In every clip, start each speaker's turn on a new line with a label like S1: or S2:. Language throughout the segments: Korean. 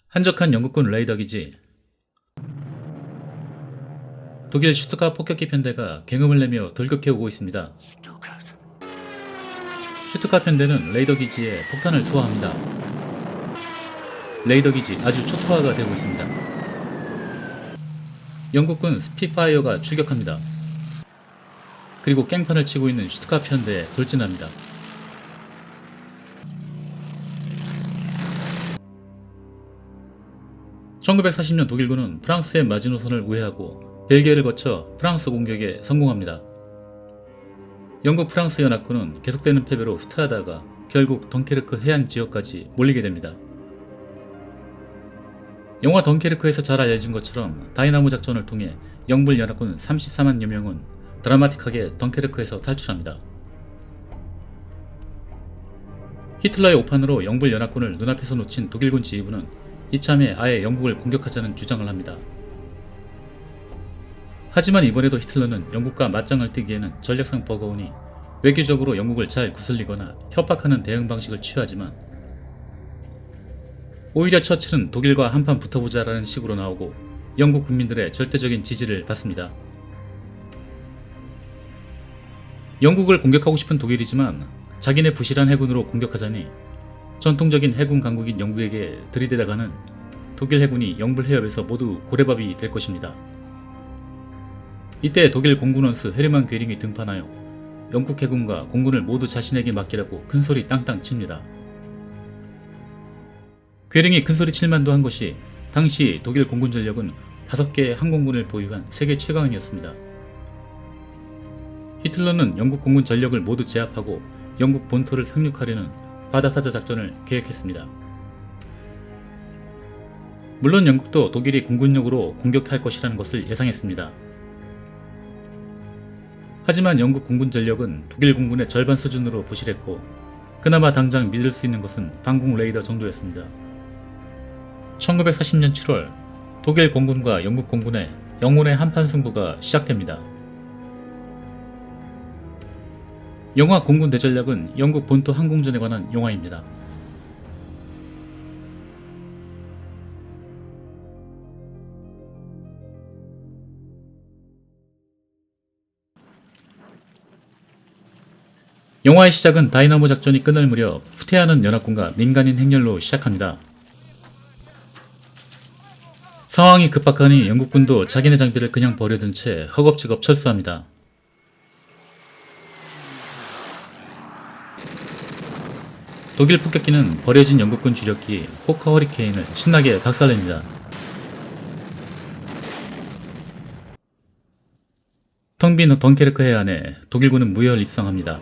S1: 한적한 영국군 레이더 기지. 독일 슈투트 폭격기 편대가 굉음을 내며 돌격해 오고 있습니다. 슈투트 편대는 레이더 기지에 폭탄을 투하합니다. 레이더 기지 아주 초토화가 되고 있습니다. 영국군 스피파이어가 출격합니다. 그리고 깽판을 치고 있는 슈투트 편대에 돌진합니다. (1940년) 독일군은 프랑스의 마지노선을 우회하고 벨기에를 거쳐 프랑스 공격에 성공합니다. 영국 프랑스 연합군은 계속되는 패배로 후퇴하다가 결국 덩케르크 해안 지역까지 몰리게 됩니다. 영화 덩케르크에서 잘 알려진 것처럼 다이나모 작전을 통해 영불 연합군 34만여 명은 드라마틱하게 덩케르크에서 탈출합니다. 히틀러의 오판으로 영불 연합군을 눈앞에서 놓친 독일군 지휘부는 이참에 아예 영국을 공격하자는 주장을 합니다. 하지만 이번에도 히틀러는 영국과 맞짱을 뜨기에는 전략상 버거우니 외교적으로 영국을 잘 구슬리거나 협박하는 대응 방식을 취하지만 오히려 처칠은 독일과 한판 붙어보자라는 식으로 나오고 영국 국민들의 절대적인 지지를 받습니다. 영국을 공격하고 싶은 독일이지만 자기네 부실한 해군으로 공격하자니 전통적인 해군 강국인 영국에게 들이대다가는 독일 해군이 영불 해협에서 모두 고래밥이 될 것입니다. 이때 독일 공군원수 헤르만 괴링이 등판하여 영국 해군과 공군을 모두 자신에게 맡기라고 큰소리 땅땅 칩니다. 괴링이 큰소리 칠만도 한 것이 당시 독일 공군 전력은 5개의 항공군을 보유한 세계 최강이었습니다. 히틀러는 영국 공군 전력을 모두 제압하고 영국 본토를 상륙하려는 바다사자 작전을 계획했습니다. 물론 영국도 독일이 공군력으로 공격할 것이라는 것을 예상했습니다. 하지만 영국 공군 전력은 독일 공군의 절반 수준으로 부실했고 그나마 당장 믿을 수 있는 것은 방공 레이더 정도였습니다. 1940년 7월 독일 공군과 영국 공군의 영혼의 한판 승부가 시작됩니다. 영화 공군 대전략은 영국 본토 항공전에 관한 영화입니다. 영화의 시작은 다이나모 작전이 끝날 무렵 후퇴하는 연합군과 민간인 행렬로 시작합니다. 상황이 급박하니 영국군도 자기네 장비를 그냥 버려둔 채 허겁지겁 철수합니다. 독일 폭격기는 버려진 영국군 주력기 호커 허리케인을 신나게 박살냅니다. 텅 빈 덩케르크 해안에 독일군은 무혈 입성합니다.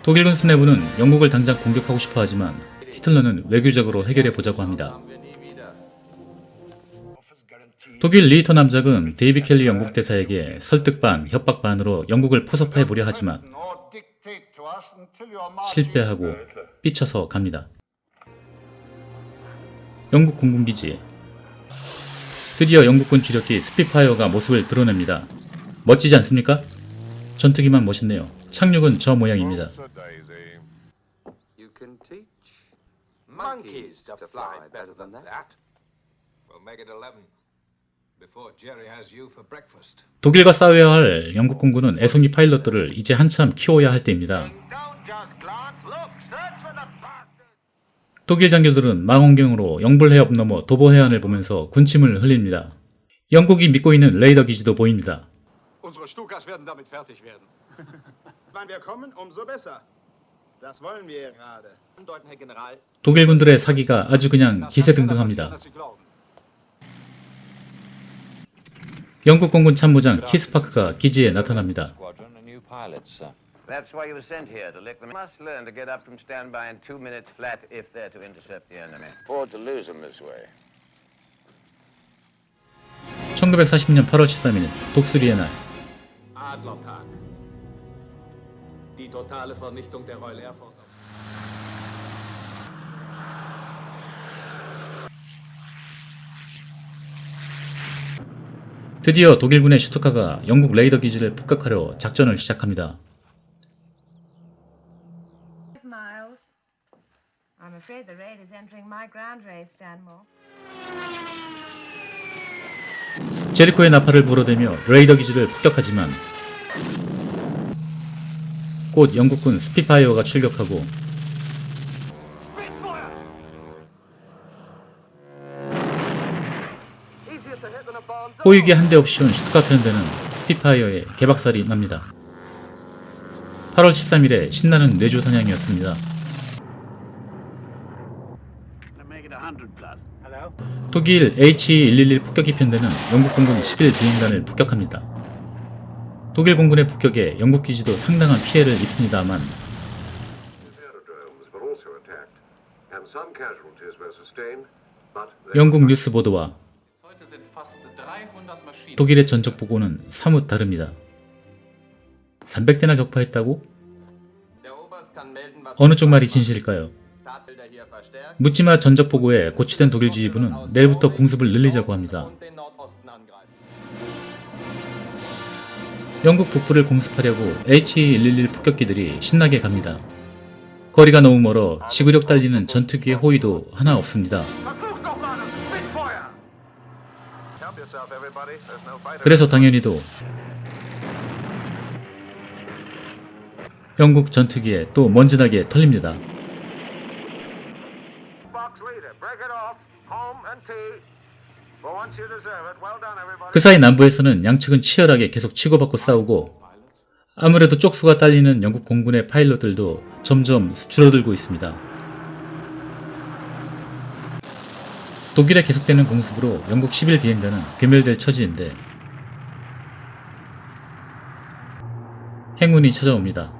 S1: 독일군 수뇌부는 영국을 당장 공격하고 싶어 하지만 히틀러는 외교적으로 해결해 보자고 합니다. 독일 리히터 남작은 데이비 켈리 영국 대사에게 설득 반, 협박 반으로 영국을 포섭해 보려 하지만 실패하고 삐쳐서 갑니다. 영국 공군기지. 드디어 영국군 주력기 스피파이어가 모습을 드러냅니다. 멋지지 않습니까? 전투기만 멋있네요. 착륙은 저 모양입니다. 독일과 싸워야 할 영국 공군은 애송이 파일럿들을 이제 한참 키워야 할 때입니다. 독일 장교들은 망원경으로 영불 해협 넘어 도보 해안을 보면서 군침을 흘립니다. 영국이 믿고 있는 레이더 기지도 보입니다. 독일군들의 사기가 아주 그냥 기세등등합니다. 영국 공군 참모장 키스파크가 기지에 나타납니다.
S2: That's why you were sent here, to lick them. Must learn to get up from standby in 2 minutes flat if they're to intercept the enemy. Afford to lose them this way.
S1: 1940년 8월 13일 독수리의 날.
S3: Adlertag. Die totale Vernichtung der Royal Air Force.
S1: 드디어 독일군의 슈투트가 영국 레이더 기지를 폭격하려 작전을 시작합니다.
S4: I'm afraid the raid is entering my ground race, Stanmore.
S1: 제리코의 나팔을 불어대며 레이더 기지를 폭격하지만 곧 영국군 스피파이어가 출격하고 호위기 한 대 없이 온 슈트가트 현대는 스피파이어에 개박살이 납니다. 8월 13일에 신나는 뇌조 사냥이었습니다. 독일 H-111 폭격기 편대는 영국 공군 11비행단을 폭격합니다. 독일 공군의 폭격에 영국 기지도 상당한 피해를 입습니다만 영국 뉴스 보도와 독일의 전적 보고는 사뭇 다릅니다. 300대나 격파했다고? 어느 쪽 말이 진실일까요? 묻지마 전적 보고에 고치된 독일 지휘부는 내일부터 공습을 늘리자고 합니다. 영국 북부를 공습하려고 H-111 폭격기들이 신나게 갑니다. 거리가 너무 멀어 지구력 딸리는 전투기의 호위도 하나 없습니다. 그래서 당연히도 영국 전투기에 또 먼지나게 털립니다. 그 사이 남부에서는 양측은 치열하게 계속 치고받고 싸우고 아무래도 쪽수가 딸리는 영국 공군의 파일럿들도 점점 줄어들고 있습니다. 독일의 계속되는 공습으로 영국 11비행단은 괴멸될 처지인데 행운이 찾아옵니다.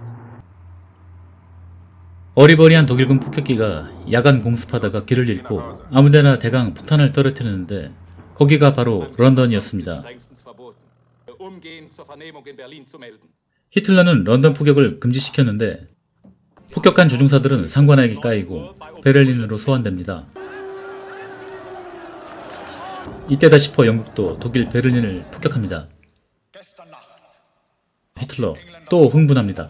S1: 어리버리한 독일군 폭격기가 야간 공습하다가 길을 잃고 아무데나 대강 폭탄을 떨어뜨리는데 거기가 바로 런던이었습니다. 히틀러는 런던 포격을 금지시켰는데 폭격한 조종사들은 상관에게 까이고 베를린으로 소환됩니다. 이때다 싶어 영국도 독일 베를린을 폭격합니다. 히틀러 또 흥분합니다.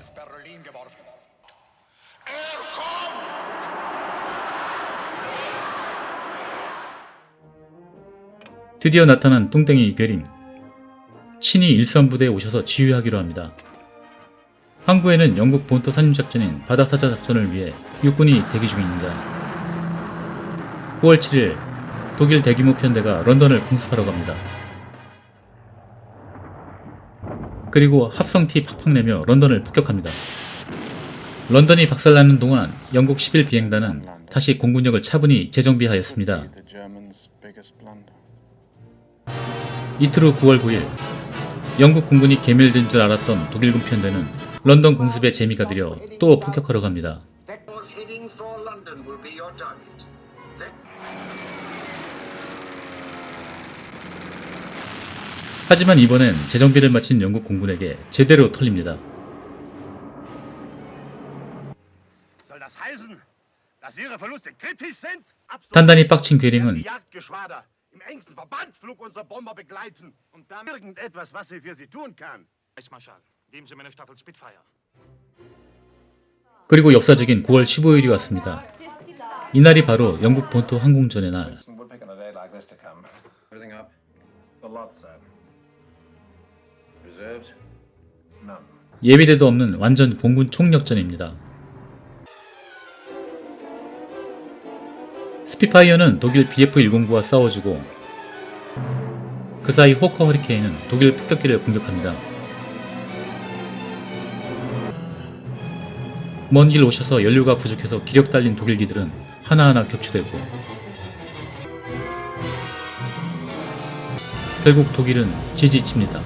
S1: 드디어 나타난 뚱땡이 괴링. 친히 일선부대에 오셔서 지휘하기로 합니다. 항구에는 영국 본토 산림작전인 바다사자 작전을 위해 육군이 대기 중입니다. 9월 7일 독일 대규모 편대가 런던을 공습하러 갑니다. 그리고 합성티 팍팍 내며 런던을 폭격합니다. 런던이 박살나는 동안 영국 11비행단은 다시 공군력을 차분히 재정비하였습니다. 이틀 후 9월 9일 영국 군군이 괴멸된 줄 알았던 독일군 편대는 런던 공습에 재미가 들여 또 폭격하러 갑니다. 하지만 이번엔 재정비를 마친 영국 공군에게 제대로 털립니다. 단단히 빡친 괴링은 그리고 역사적인 9월 15일이 왔습니다. 이날이 바로 영국 본토 항공전의 날. 예비대도 없는 완전 공군 총력전입니다. 스피파이어는 독일 BF-109와 싸워주고 그 사이 호커 허리케인은 독일 폭격기를 공격합니다. 먼 길 오셔서 연료가 부족해서 기력 딸린 독일기들은 하나하나 격추되고 결국 독일은 지지칩니다.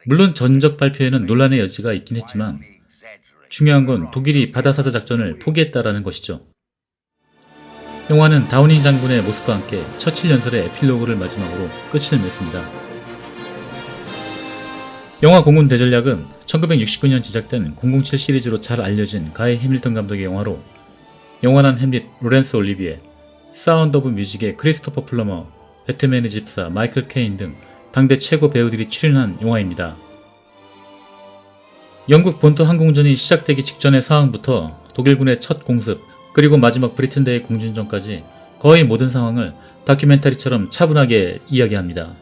S1: 물론 전적 발표에는 논란의 여지가 있긴 했지만 중요한 건 독일이 바다사자 작전을 포기했다라는 것이죠. 영화는 다우닝 장군의 모습과 함께 처칠 연설의 에필로그를 마지막으로 끝을 맺습니다. 영화 공군 대전략은 1969년 제작된 007 시리즈로 잘 알려진 가이 해밀턴 감독의 영화로 영원한 햄릿 로렌스 올리비에, 사운드 오브 뮤직의 크리스토퍼 플러머, 배트맨의 집사 마이클 케인 등 당대 최고 배우들이 출연한 영화입니다. 영국 본토 항공전이 시작되기 직전의 상황부터 독일군의 첫 공습, 그리고 마지막 브리튼대의 공진전까지 거의 모든 상황을 다큐멘터리처럼 차분하게 이야기합니다.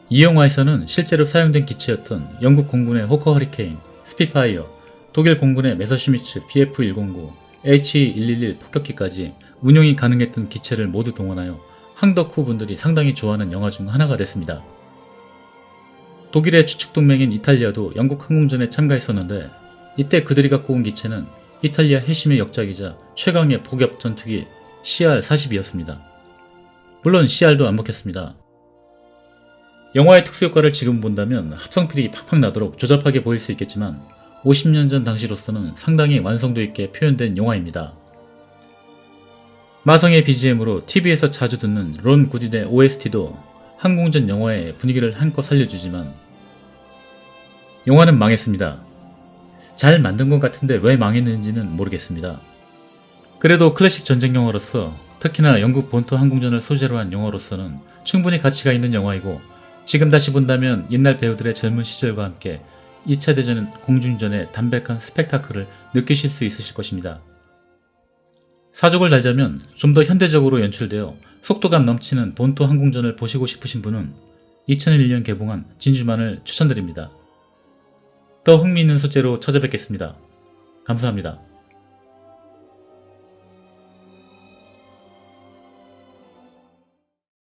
S1: 이 영화에서는 실제로 사용된 기체였던 영국 공군의 호커 허리케인, 스피파이어, 독일 공군의 메서시미츠 BF-109, H-111 폭격기까지 운용이 가능했던 기체를 모두 동원하여 항덕후 분들이 상당히 좋아하는 영화 중 하나가 됐습니다. 독일의 추측동맹인 이탈리아도 영국 항공전에 참가했었는데 이때 그들이 갖고 온 기체는 이탈리아 해심의 역작이자 최강의 포격 전투기 CR-40이었습니다. 물론 CR도 안 먹혔습니다. 영화의 특수효과를 지금 본다면 합성필이 팍팍 나도록 조잡하게 보일 수 있겠지만 50년 전 당시로서는 상당히 완성도 있게 표현된 영화입니다. 마성의 BGM으로 TV에서 자주 듣는 론 구딘의 OST도 항공전 영화의 분위기를 한껏 살려주지만 영화는 망했습니다. 잘 만든 것 같은데 왜 망했는지는 모르겠습니다. 그래도 클래식 전쟁 영화로서 특히나 영국 본토 항공전을 소재로 한 영화로서는 충분히 가치가 있는 영화이고 지금 다시 본다면 옛날 배우들의 젊은 시절과 함께 2차 대전 공중전의 담백한 스펙타클을 느끼실 수 있으실 것입니다. 사족을 달자면 좀 더 현대적으로 연출되어 속도감 넘치는 본토 항공전을 보시고 싶으신 분은 2001년 개봉한 진주만을 추천드립니다. 더 흥미있는 소재로 찾아뵙겠습니다. 감사합니다.